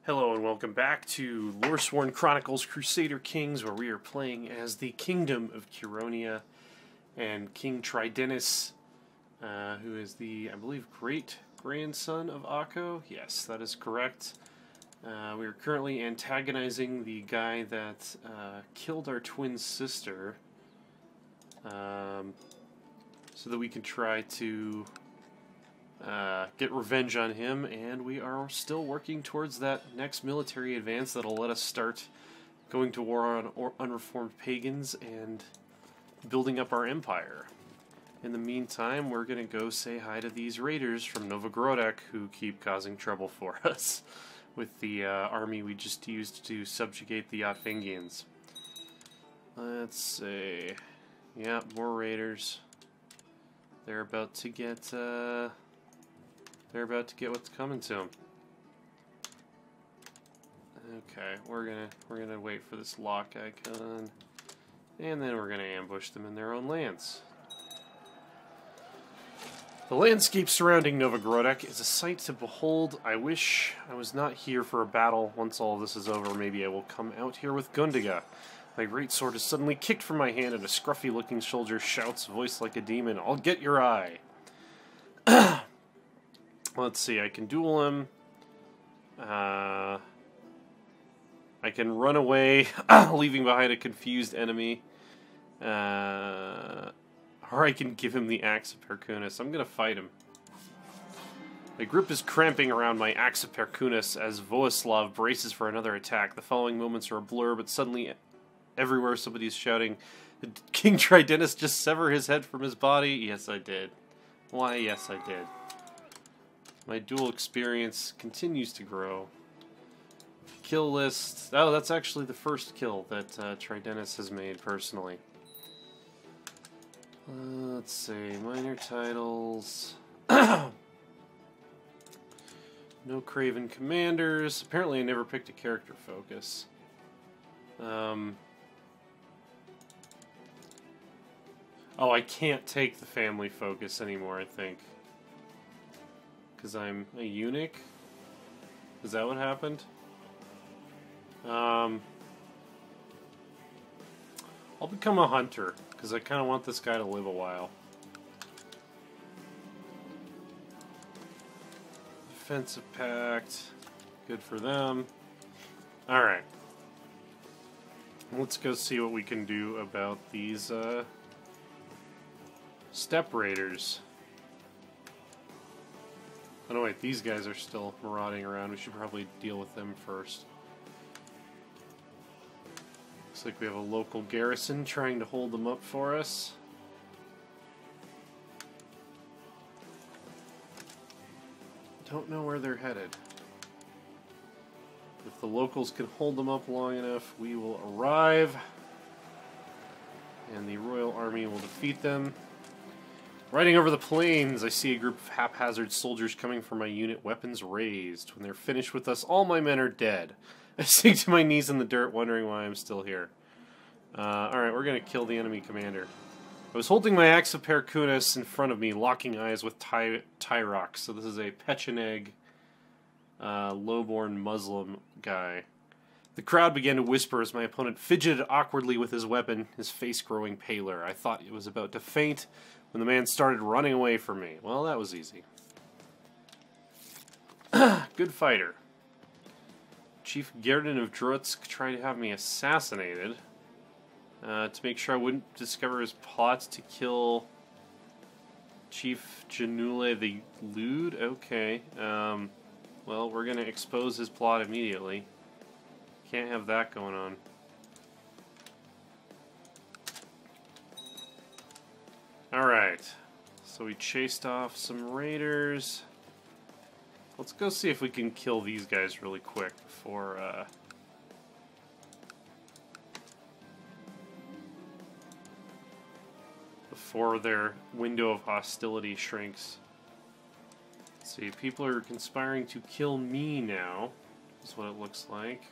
Hello and welcome back to Loresworn Chronicles Crusader Kings, where we are playing as the Kingdom of Curonia and King Tridenus, who is the, I believe, great-grandson of Akko. Yes, that is correct. We are currently antagonizing the guy that killed our twin sister, so that we can try to get revenge on him, and we are still working towards that next military advance that'll let us start going to war on unreformed pagans and building up our empire. In the meantime, we're going to go say hi to these raiders from Novogrodek who keep causing trouble for us with the army we just used to subjugate the Otfingians. Let's see. Yeah, more raiders. They're about to get what's coming to them. Okay, we're gonna wait for this lock icon, and then we're gonna ambush them in their own lands. The landscape surrounding Novogrodek is a sight to behold. I wish I was not here for a battle. Once all of this is over, maybe I will come out here with Gundiga. My greatsword is suddenly kicked from my hand, and a scruffy-looking soldier shouts, voiced like a demon, "I'll get your eye!" Let's see, I can duel him. I can run away, leaving behind a confused enemy. Or I can give him the Axe of Perkunas. I'm going to fight him. My grip is cramping around my Axe of Perkunas as Voislav braces for another attack. The following moments are a blur, but suddenly everywhere somebody's shouting, "Did King Tridenus just sever his head from his body?" Yes, I did. Why, yes, I did. My duel experience continues to grow. Kill list. Oh, that's actually the first kill that Tridenus has made personally. Let's see. Minor titles. No Craven Commanders. Apparently I never picked a character focus. Oh, I can't take the family focus anymore, I think. Because I'm a eunuch? Is that what happened? I'll become a hunter, because I kind of want this guy to live a while. Defensive pact. Good for them. Alright. Let's go see what we can do about these, steppe raiders. Oh no, wait, these guys are still marauding around. We should probably deal with them first. Looks like we have a local garrison trying to hold them up for us. Don't know where they're headed. If the locals can hold them up long enough, we will arrive. And the royal army will defeat them. Riding over the plains, I see a group of haphazard soldiers coming for my unit, weapons raised. When they're finished with us, all my men are dead. I sink to my knees in the dirt, wondering why I'm still here. Alright, we're going to kill the enemy commander. I was holding my Axe of Perkunas in front of me, locking eyes with Tyrox. So this is a Pecheneg, low-born Muslim guy. The crowd began to whisper as my opponent fidgeted awkwardly with his weapon, his face growing paler. I thought it was about to faint when the man started running away from me. Well, that was easy. Good fighter. Chief Gerdon of Drutsk tried to have me assassinated to make sure I wouldn't discover his plot to kill Chief Janule the Lewd. Okay. Well, we're going to expose his plot immediately. Can't have that going on. Alright, so we chased off some raiders. Let's go see if we can kill these guys really quick before their window of hostility shrinks. Let's see, people are conspiring to kill me now. That's what it looks like.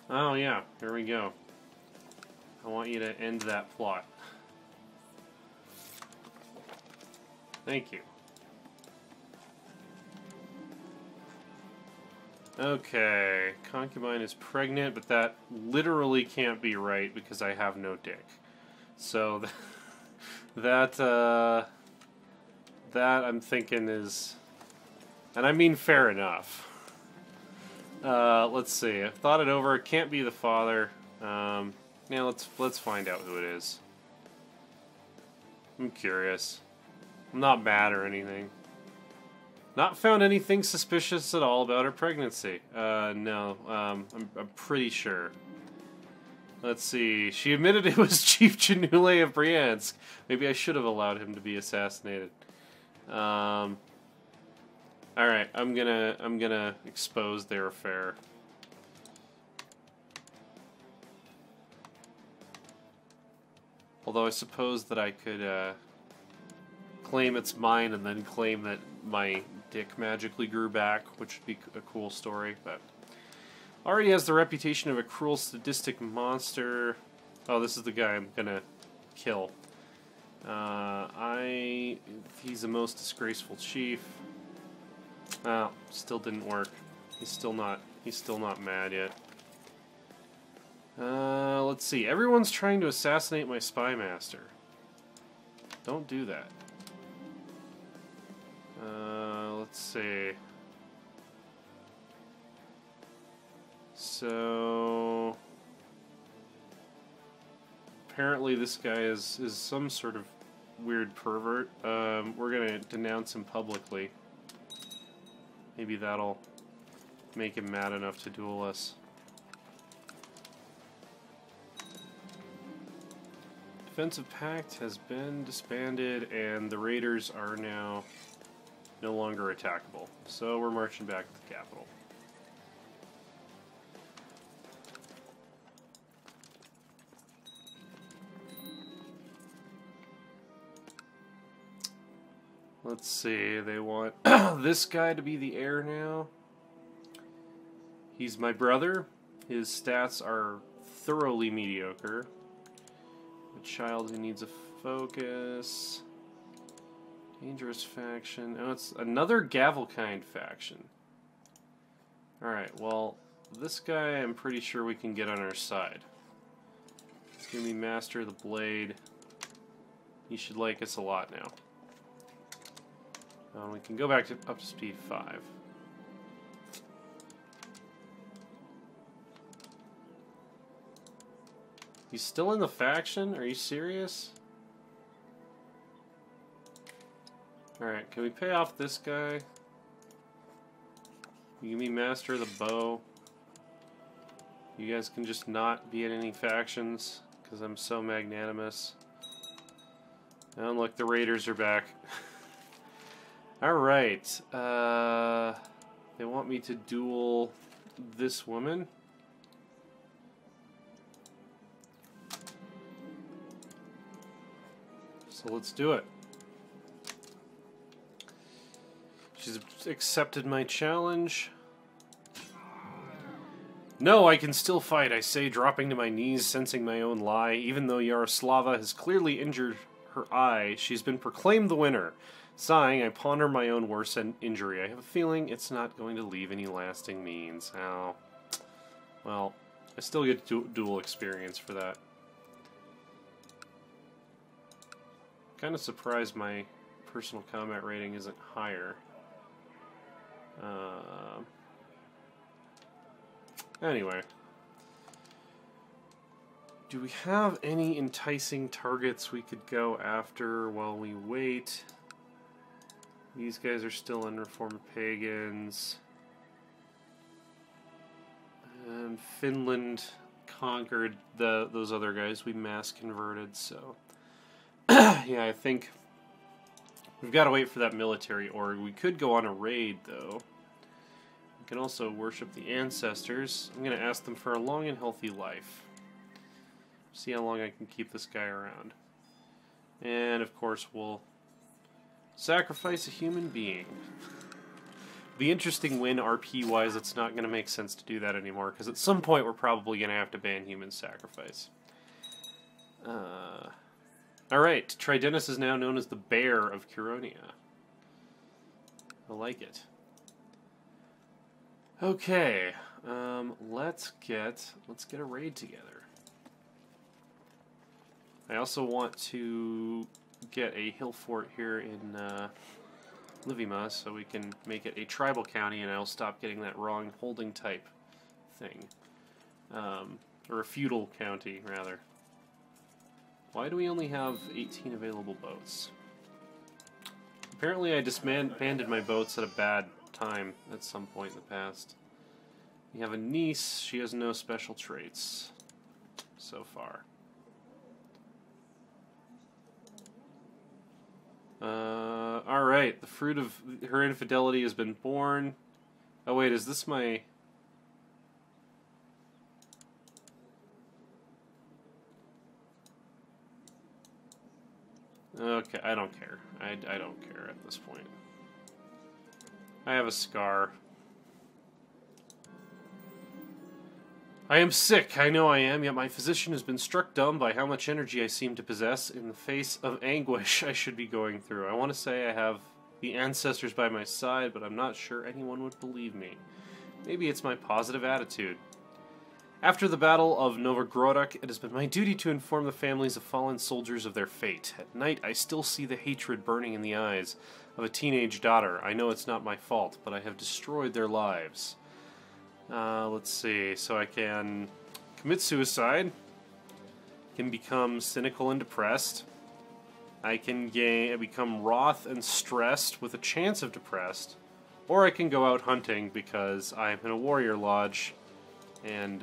Oh yeah, here we go. I want you to end that plot. Thank you. Okay, concubine is pregnant, but that literally can't be right because I have no dick. So that I'm thinking is, and I mean fair enough. Let's see. I've thought it over. It can't be the father. Yeah, let's find out who it is. I'm curious. I'm not mad or anything. Not found anything suspicious at all about her pregnancy. No. I'm pretty sure. Let's see. She admitted it was Chief Janule of Briansk. Maybe I should have allowed him to be assassinated. All right. I'm gonna expose their affair. Although I suppose that I could claim it's mine and then claim that my dick magically grew back, which would be a cool story, but already has the reputation of a cruel, sadistic monster. Oh, this is the guy I'm gonna kill. He's the most disgraceful chief. Oh, still didn't work. He's still not mad yet. Let's see. Everyone's trying to assassinate my spy master. Don't do that. Let's see. So apparently this guy is some sort of weird pervert. We're gonna denounce him publicly. Maybe that'll make him mad enough to duel us. Defensive Pact has been disbanded, and the raiders are now no longer attackable. So we're marching back to the capital. Let's see, they want this guy to be the heir now. He's my brother. His stats are thoroughly mediocre. A child who needs a focus. Dangerous faction. Oh, it's another Gavelkind faction. Alright, well, this guy I'm pretty sure we can get on our side. It's gonna be Master of the Blade. He should like us a lot now. We can go back to up to speed 5. He's still in the faction? Are you serious? Alright, can we pay off this guy? You give me Master of the Bow. You guys can just not be in any factions, because I'm so magnanimous. And look, the raiders are back. Alright, they want me to duel this woman. So let's do it. She's accepted my challenge. No, I can still fight, I say, dropping to my knees, sensing my own lie. Even though Yaroslava has clearly injured her eye, she's been proclaimed the winner. Sighing, I ponder my own worst injury. I have a feeling it's not going to leave any lasting means. Oh. Well, I still get dual experience for that. Kind of surprised my personal combat rating isn't higher. Anyway. Do we have any enticing targets we could go after while we wait? These guys are still unreformed pagans. And Finland conquered those other guys. We mass converted, so... yeah, I think we've got to wait for that military org. We could go on a raid, though. We can also worship the ancestors. I'm going to ask them for a long and healthy life. See how long I can keep this guy around. And, of course, we'll sacrifice a human being. The interesting win RP-wise, it's not going to make sense to do that anymore, because at some point we're probably going to have to ban human sacrifice. Alright, Tridenus is now known as the Bear of Curonia. I like it. Okay, let's get a raid together. I also want to get a hill fort here in Livima, so we can make it a tribal county, and I'll stop getting that wrong holding type thing. Or a feudal county, rather. Why do we only have 18 available boats? Apparently I disbanded my boats at a bad time at some point in the past. We have a niece. She has no special traits so far. Alright, the fruit of her infidelity has been born. Oh wait, is this my... Okay, I don't care. I don't care at this point. I have a scar. I am sick, I know I am, yet my physician has been struck dumb by how much energy I seem to possess in the face of anguish I should be going through. I want to say I have the ancestors by my side, but I'm not sure anyone would believe me. Maybe it's my positive attitude. After the Battle of Novogrodok, it has been my duty to inform the families of fallen soldiers of their fate. At night, I still see the hatred burning in the eyes of a teenage daughter. I know it's not my fault, but I have destroyed their lives. Let's see, so I can commit suicide, can become cynical and depressed, I can become wroth and stressed with a chance of depressed, or I can go out hunting because I'm in a warrior lodge, and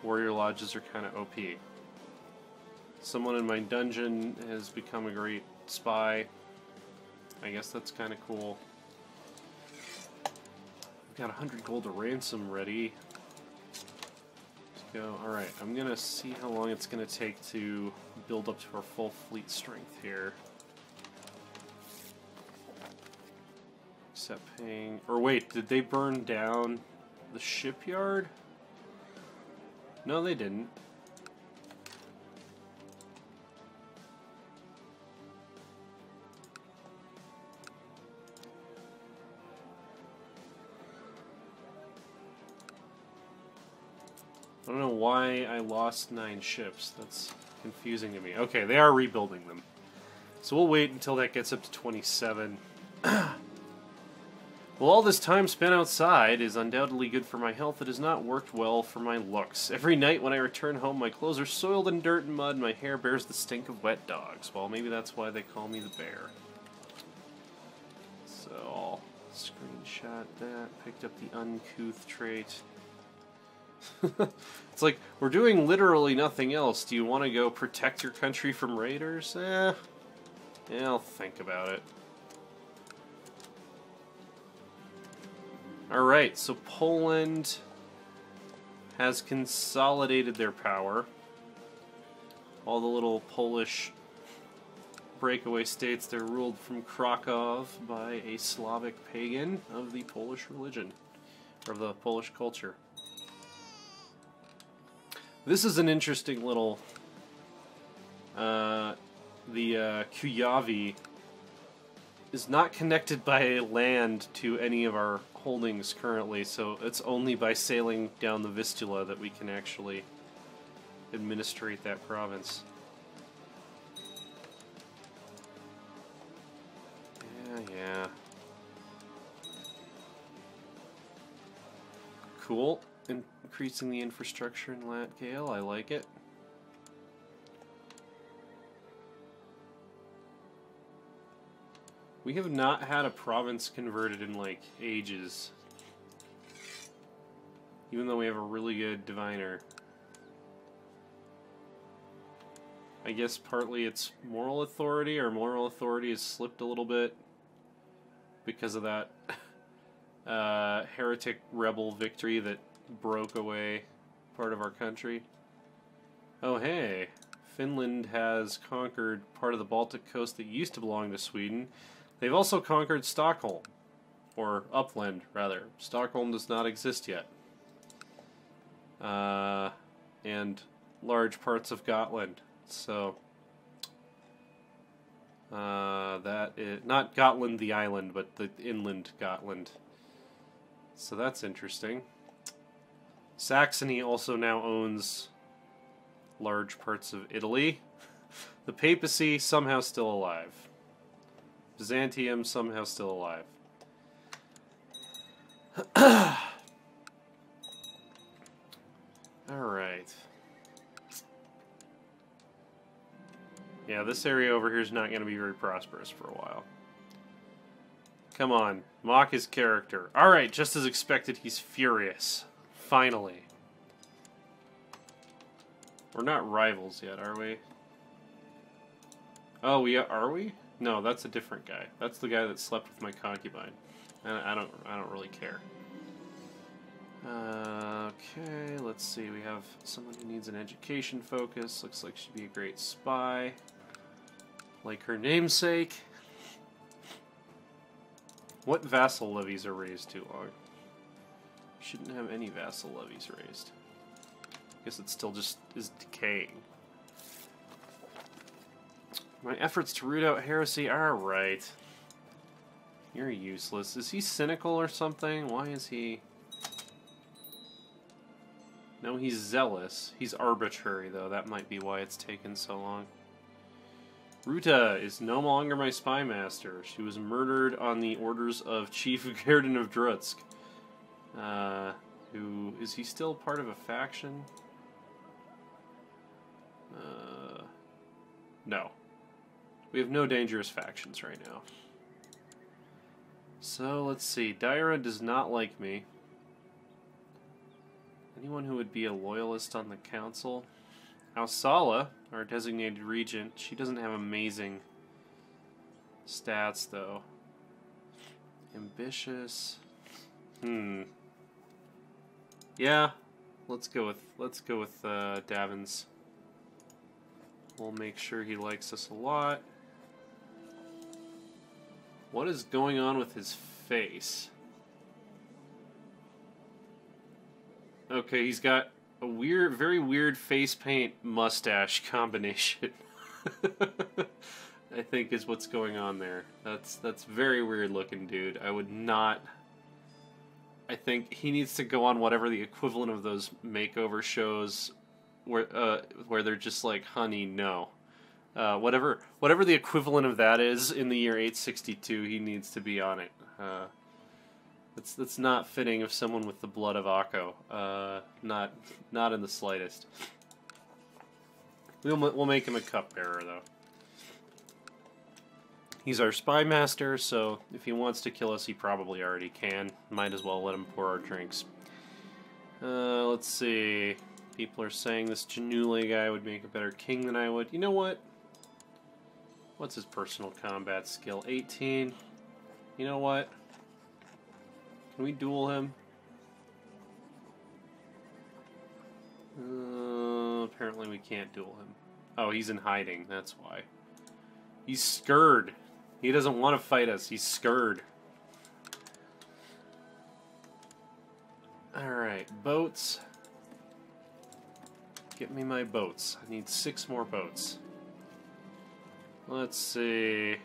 warrior lodges are kind of OP. Someone in my dungeon has become a great spy. I guess that's kind of cool. Got 100 gold to ransom ready. Let's go. Alright, I'm gonna see how long it's gonna take to build up to our full fleet strength here. Except paying... Or wait, did they burn down the shipyard? No, they didn't. I don't know why I lost 9 ships. That's confusing to me. Okay, they are rebuilding them. So we'll wait until that gets up to 27. Well, all this time spent outside is undoubtedly good for my health. It has not worked well for my looks. Every night when I return home, my clothes are soiled in dirt and mud, and my hair bears the stink of wet dogs. Well, maybe that's why they call me the bear. So I'll screenshot that. Picked up the uncouth trait. It's like, we're doing literally nothing else. Do you want to go protect your country from raiders? Yeah, I'll think about it. Alright, so Poland has consolidated their power. All the little Polish breakaway states, they're ruled from Krakow by a Slavic pagan of the Polish religion, or of the Polish culture. This is an interesting little... the Kuyavi is not connected by land to any of our holdings currently, so it's only by sailing down the Vistula that we can actually administrate that province. Yeah. Cool. Increasing the infrastructure in Latgale, I like it. We have not had a province converted in, like, ages. Even though we have a really good diviner. I guess partly it's moral authority, or moral authority has slipped a little bit because of that heretic rebel victory that broke away part of our country. Oh hey, Finland has conquered part of the Baltic coast that used to belong to Sweden. They've also conquered Stockholm, or Uppland, rather. Stockholm does not exist yet. And large parts of Gotland. So, that is, not Gotland the island, but the inland Gotland. So that's interesting. Saxony also now owns large parts of Italy. The papacy somehow still alive. Byzantium somehow still alive. Alright. Yeah, this area over here is not going to be very prosperous for a while. Come on, mock his character. Alright, just as expected, he's furious. Finally. We're not rivals yet, are we? Oh, are we? No, that's a different guy. That's the guy that slept with my concubine. I don't really care. Okay, let's see. We have someone who needs an education focus. Looks like she'd be a great spy. Like her namesake. What vassal levies are raised too long? Shouldn't have any vassal levies raised. I guess it still just is decaying. My efforts to root out heresy are right. You're useless. Is he cynical or something? Why is he... No, he's zealous. He's arbitrary, though. That might be why it's taken so long. Ruta is no longer my spy master. She was murdered on the orders of Chief Garden of Drutsk. Who... Is he still part of a faction? No. We have no dangerous factions right now. So, let's see. Daira does not like me. Anyone who would be a loyalist on the council? Ausala, our designated regent, she doesn't have amazing stats, though. Ambitious. Yeah, let's go with Davins. We'll make sure he likes us a lot. What is going on with his face? Okay, he's got a weird, very weird face paint mustache combination. I think is what's going on there. That's very weird looking, dude. I would not... I think he needs to go on whatever the equivalent of those makeover shows where they're just like, honey, no. Whatever the equivalent of that is in the year 862, he needs to be on it. That's not fitting of someone with the blood of Akko. Not in the slightest. We'll make him a cupbearer, though. He's our spy master, so if he wants to kill us, he probably already can. Might as well let him pour our drinks. Let's see. People are saying this Janule guy would make a better king than I would. You know what? What's his personal combat skill? 18. You know what? Can we duel him? Apparently we can't duel him. Oh, he's in hiding. That's why. He's scared. He doesn't want to fight us. He's scared. Alright, boats. Get me my boats. I need 6 more boats. Let's see.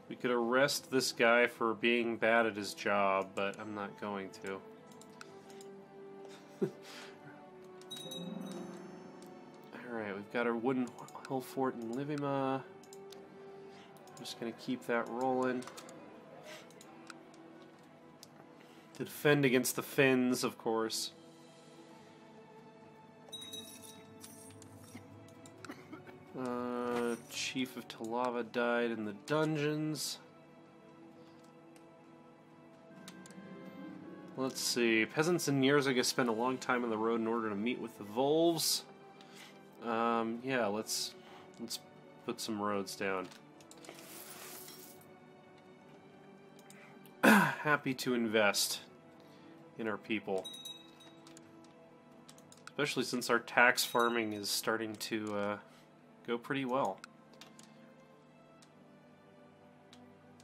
We could arrest this guy for being bad at his job, but I'm not going to. Alright, we've got our wooden hill fort in Livima. I'm just going to keep that rolling. To defend against the Finns, of course. Chief of Talava died in the dungeons. Let's see. Peasants in Yerzaga spent a long time on the road in order to meet with the Volves. Yeah, let's put some roads down. Happy to invest in our people. Especially since our tax farming is starting to go pretty well.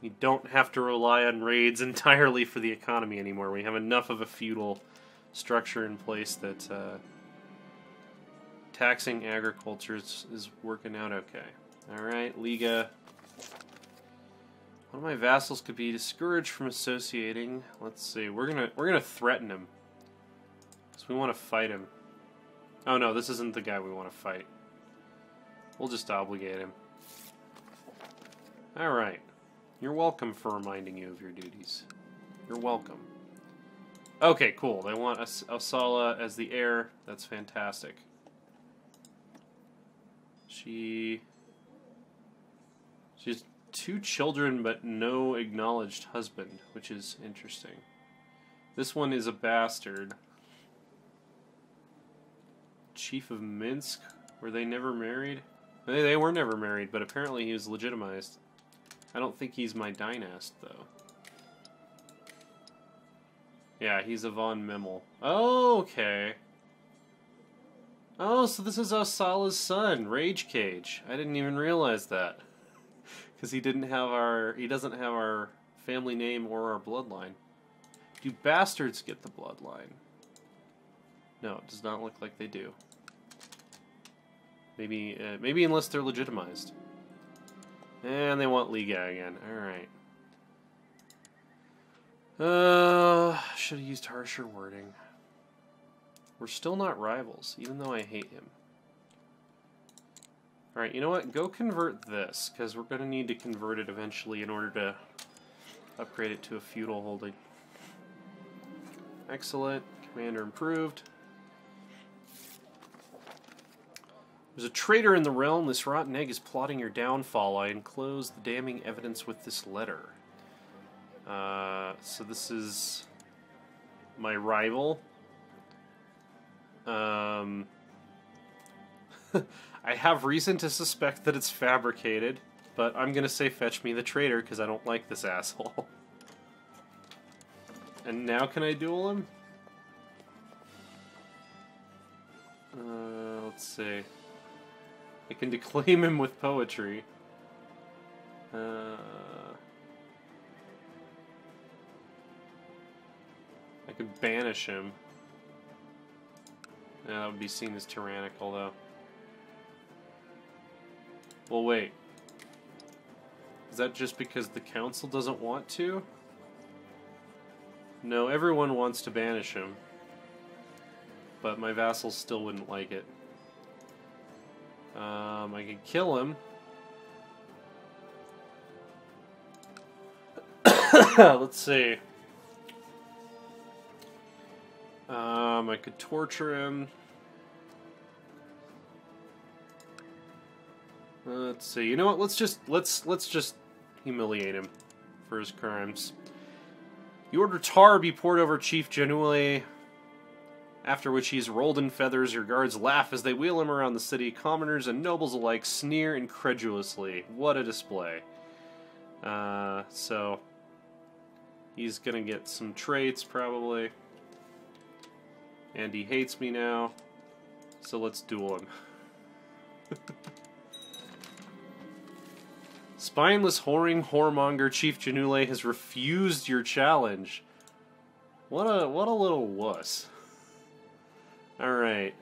We don't have to rely on raids entirely for the economy anymore. We have enough of a feudal structure in place that taxing agriculture is working out okay. Alright, Liga. One of my vassals could be discouraged from associating. Let's see. We're gonna threaten him. So we want to fight him. Oh no, this isn't the guy we want to fight. We'll just obligate him. All right. You're welcome for reminding you of your duties. You're welcome. Okay, cool. They want Osala as the heir. That's fantastic. She has 2 children, but no acknowledged husband, which is interesting. This one is a bastard. Chief of Minsk, were they never married? They were never married, but apparently he was legitimized. I don't think he's my dynast, though. Yeah, he's a von Memel. Oh, okay. Oh, so this is Osala's son, Rage Cage. I didn't even realize that. Because he doesn't have our family name or our bloodline. Do bastards get the bloodline? No, it does not look like they do. Maybe unless they're legitimized. And they want Liga again. Alright. Should have used harsher wording. We're still not rivals, even though I hate him. Alright, you know what? Go convert this, because we're going to need to convert it eventually in order to upgrade it to a feudal holding. Excellent. Commander improved. There's a traitor in the realm. This rotten egg is plotting your downfall. I enclose the damning evidence with this letter. So this is my rival. I have reason to suspect that it's fabricated, but I'm gonna say fetch me the traitor because I don't like this asshole. And now can I duel him? Let's see. I can declaim him with poetry. I could banish him. Yeah, that would be seen as tyrannical, though. Well, wait. Is that just because the council doesn't want to? No, everyone wants to banish him. But my vassals still wouldn't like it. I could kill him. Let's see. I could torture him. Let's see. You know what? Let's just humiliate him for his crimes. You order tar be poured over Chief Genule, after which he's rolled in feathers. Your guards laugh as they wheel him around the city. Commoners and nobles alike sneer incredulously. What a display. So he's gonna get some traits, probably. And he hates me now. So let's duel him. Spineless, whoring, whoremonger Chief Genule has refused your challenge. What a little wuss. Alright,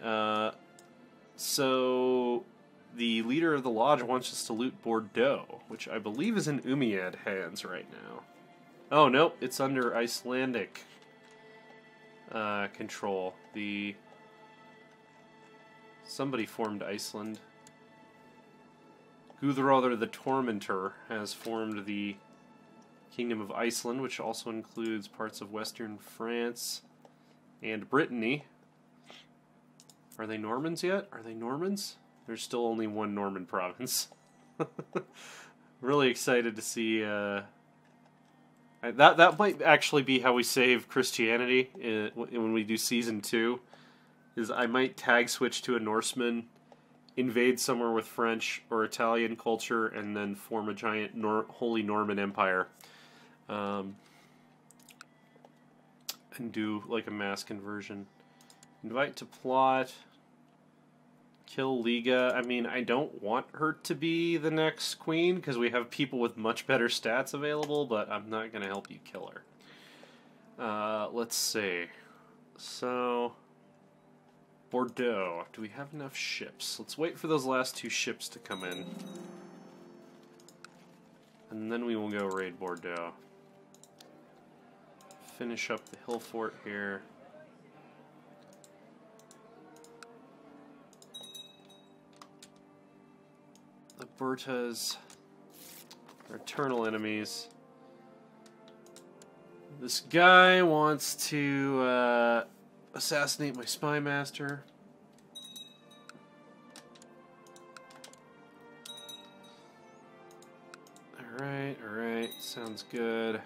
so the leader of the lodge wants us to loot Bordeaux, which I believe is in Umayyad hands right now. Oh, nope, it's under Icelandic control. Somebody formed Iceland. Guðröðr the Tormentor has formed the Kingdom of Iceland, which also includes parts of western France and Brittany. Are they Normans yet? Are they Normans? There's still only one Norman province. Really excited to see... That might actually be how we save Christianity when we do Season 2. Is I might tag switch to a Norseman, invade somewhere with French or Italian culture, and then form a giant Holy Norman Empire. And do like a mass conversion. Invite to plot. Kill Liga. I mean, I don't want her to be the next queen, because we have people with much better stats available, but I'm not going to help you kill her. Let's see. So... Bordeaux. Do we have enough ships? Let's wait for those last 2 ships to come in. And then we will go raid Bordeaux. Finish up the hill fort here. The Bertas are eternal enemies. This guy wants to assassinate my spy master. Alright, sounds good.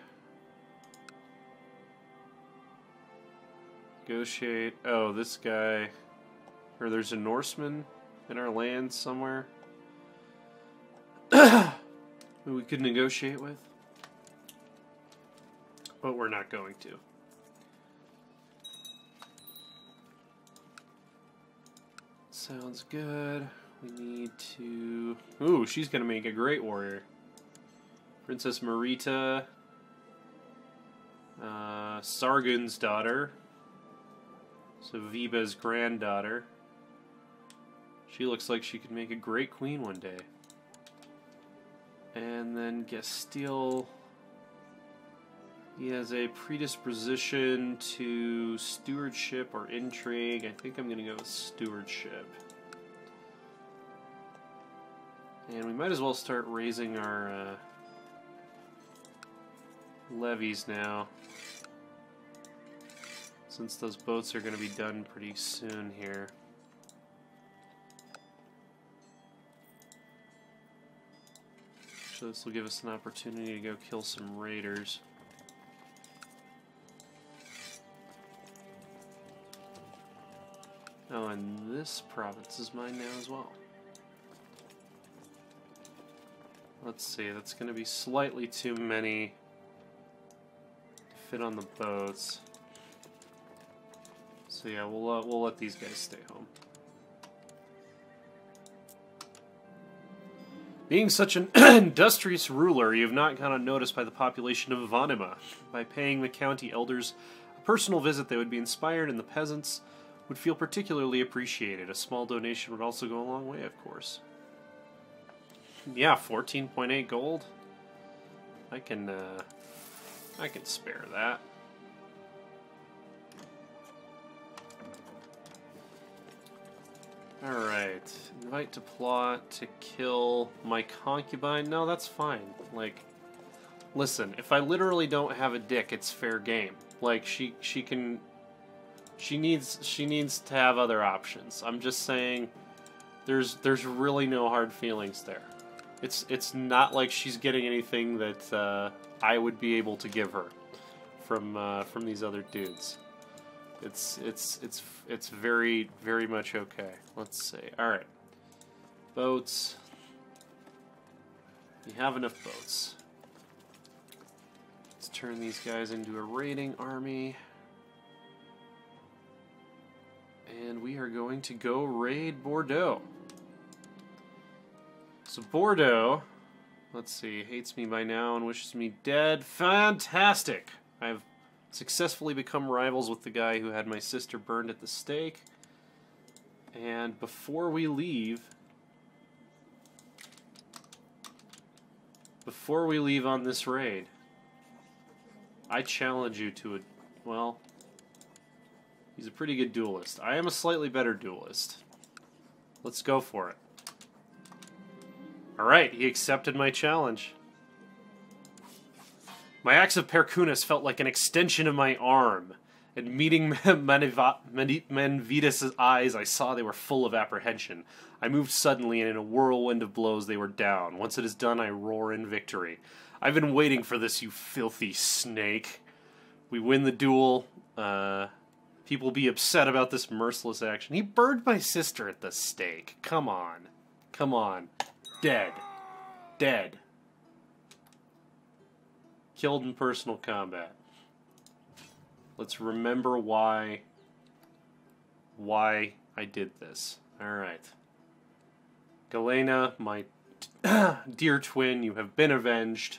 Negotiate. Oh, this guy. Or there's a Norseman in our land somewhere who we could negotiate with. But we're not going to. Sounds good. We need to... Ooh, she's going to make a great warrior. Princess Marita. Sargon's daughter. So Viba's granddaughter. She looks like she could make a great queen one day. And then Gastile... He has a predisposition to stewardship or intrigue. I think I'm going to go with stewardship. And we might as well start raising our levies now, since those boats are going to be done pretty soon here. So this will give us an opportunity to go kill some raiders. Oh, and this province is mine now as well. Let's see, that's going to be slightly too many to fit on the boats. So yeah, we'll let these guys stay home. Being such an industrious ruler, you have not gone unnoticed by the population of Vanima. By paying the county elders a personal visit, they would be inspired, and the peasants would feel particularly appreciated. A small donation would also go a long way, of course. Yeah, 14.8 gold. I can spare that. Alright. Invite to plot to kill my concubine. No, that's fine. Like, listen, if I literally don't have a dick, it's fair game. Like, she needs to have other options. I'm just saying there's really no hard feelings there. It's not like she's getting anything that I would be able to give her from these other dudes. It's very, very much okay. Let's see. All right. Boats. You have enough boats. Let's turn these guys into a raiding army. And we are going to go raid Bordeaux. So Bordeaux, let's see, hates me by now and wishes me dead. Fantastic! I've successfully become rivals with the guy who had my sister burned at the stake. And before we leave on this raid, I challenge you to a, well, he's a pretty good duelist. I am a slightly better duelist. Let's go for it. Alright, he accepted my challenge. My axe of Perkunas felt like an extension of my arm. And meeting Manvidas' eyes, I saw they were full of apprehension. I moved suddenly, and in a whirlwind of blows they were down. Once it is done, I roar in victory. I've been waiting for this, you filthy snake. We win the duel. People be upset about this merciless action. He burned my sister at the stake. Come on. Come on. Dead. Dead. Killed in personal combat. Let's remember why I did this. Alright. Galena, my dear twin, you have been avenged.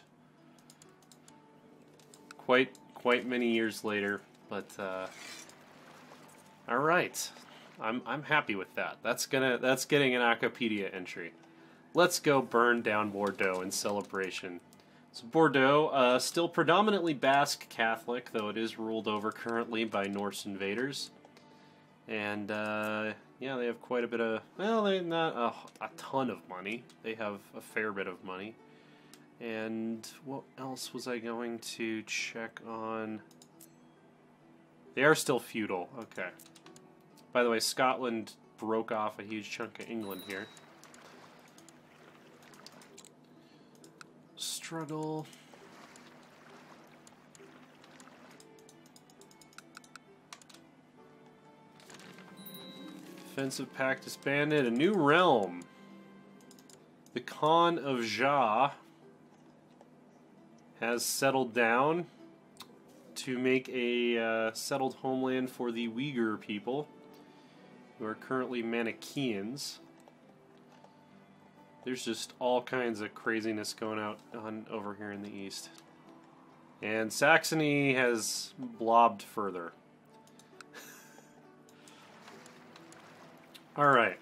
Quite many years later, but alright. I'm happy with that. That's getting an Wikipedia entry. Let's go burn down Bordeaux in celebration. So Bordeaux, still predominantly Basque Catholic, though it is ruled over currently by Norse invaders. And, yeah, they have quite a bit of... Well, they not a ton of money. They have a fair bit of money. And what else was I going to check on? They are still feudal. Okay. By the way, Scotland broke off a huge chunk of England here. Struggle. Defensive pact disbanded. A new realm. The Khan of Ja has settled down to make a settled homeland for the Uyghur people, who are currently Manichaeans. There's just all kinds of craziness going on over here in the east. And Saxony has blobbed further. Alright.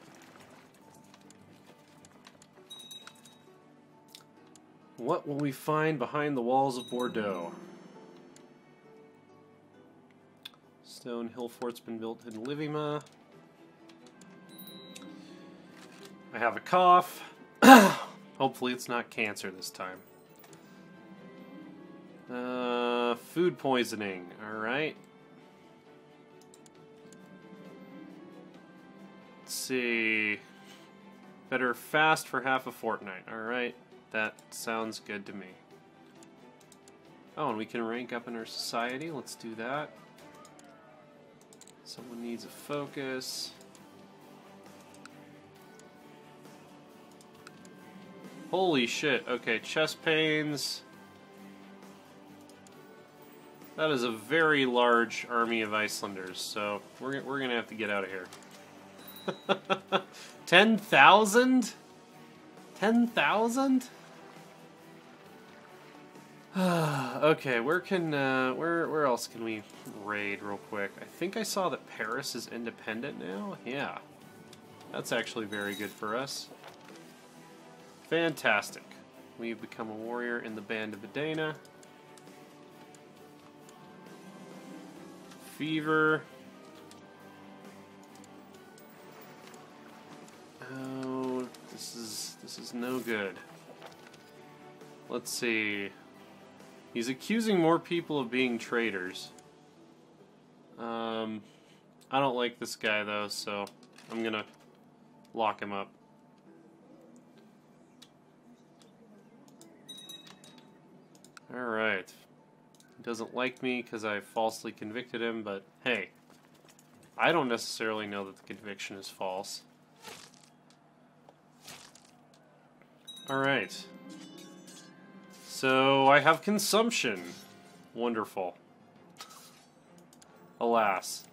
What will we find behind the walls of Bordeaux? Stone hill fort's been built in Livima. I have a cough. Hopefully it's not cancer this time. Food poisoning. Alright. Let's see. Better fast for half a fortnight. Alright. That sounds good to me. Oh, and we can rank up in our society. Let's do that. Someone needs a focus. Holy shit. Okay, chest pains. That is a very large army of Icelanders, so we're gonna have to get out of here. 10,000? 10,000? Okay, where else can we raid real quick? I think I saw that Paris is independent now. Yeah. That's actually very good for us. Fantastic. We've become a warrior in the Band of Adana. Fever. Oh, this is no good. Let's see. He's accusing more people of being traitors. I don't like this guy though, so I'm gonna lock him up. Alright. He doesn't like me because I falsely convicted him, but hey, I don't necessarily know that the conviction is false. Alright. So, I have consumption. Wonderful. Alas.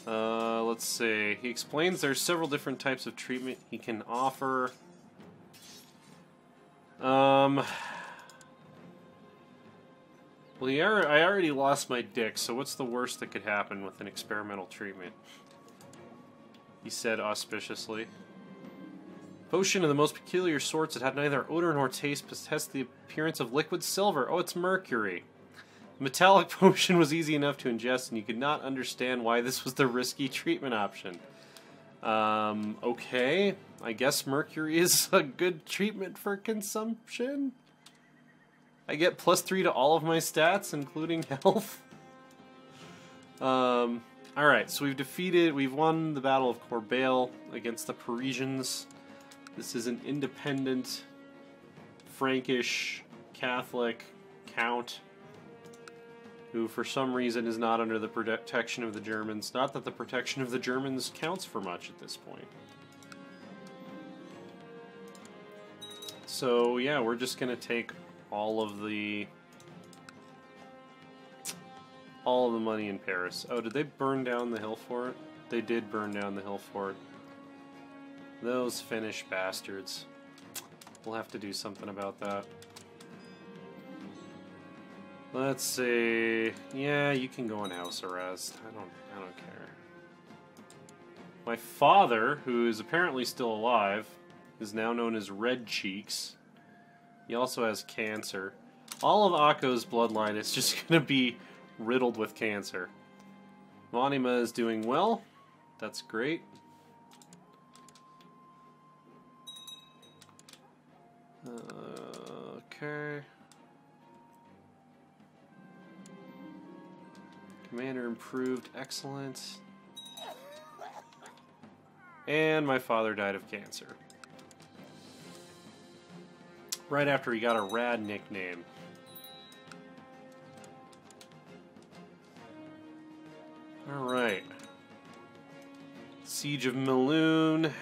Let's see. He explains there's several different types of treatment he can offer. Well, I already lost my dick, so what's the worst that could happen with an experimental treatment? He said auspiciously. Potion of the most peculiar sorts that had neither odor nor taste possessed the appearance of liquid silver. Oh, it's mercury. The metallic potion was easy enough to ingest, and you could not understand why this was the risky treatment option. Okay. I guess mercury is a good treatment for consumption. I get +3 to all of my stats, including health. Alright, so we've won the Battle of Corbeil against the Parisians. This is an independent, Frankish, Catholic count who for some reason is not under the protection of the Germans. Not that the protection of the Germans counts for much at this point. So yeah, we're just gonna take all of the money in Paris. Oh, did they burn down the hill fort? They did burn down the hill fort. Those Finnish bastards. We'll have to do something about that. Let's see. Yeah, you can go on house arrest. I don't care. My father, who is apparently still alive, is now known as Red Cheeks. He also has cancer. All of Akko's bloodline is just going to be riddled with cancer. Vonima is doing well. That's great. Okay. Commander improved. Excellent. And my father died of cancer. Right after he got a rad nickname. Alright. Siege of Maloon.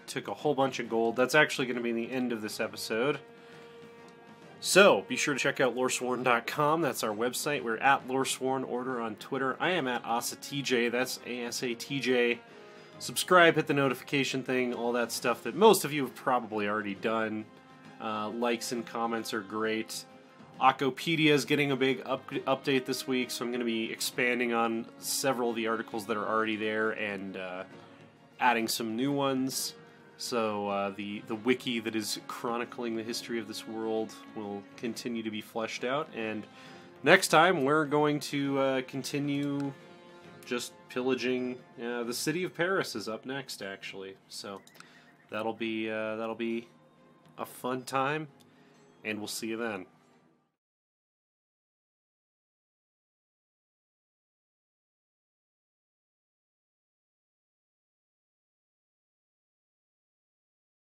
Took a whole bunch of gold. That's actually going to be the end of this episode. So, be sure to check out Loresworn.com. That's our website. We're at Loresworn Order on Twitter. I am at AsaTJ. That's ASATJ. Subscribe, hit the notification thing, all that stuff that most of you have probably already done. Likes and comments are great. Akkopedia is getting a big update this week, so I'm going to be expanding on several of the articles that are already there and adding some new ones. So the wiki that is chronicling the history of this world will continue to be fleshed out. And next time we're going to continue just pillaging. The city of Paris is up next, actually. So that'll be a fun time, and we'll see you then.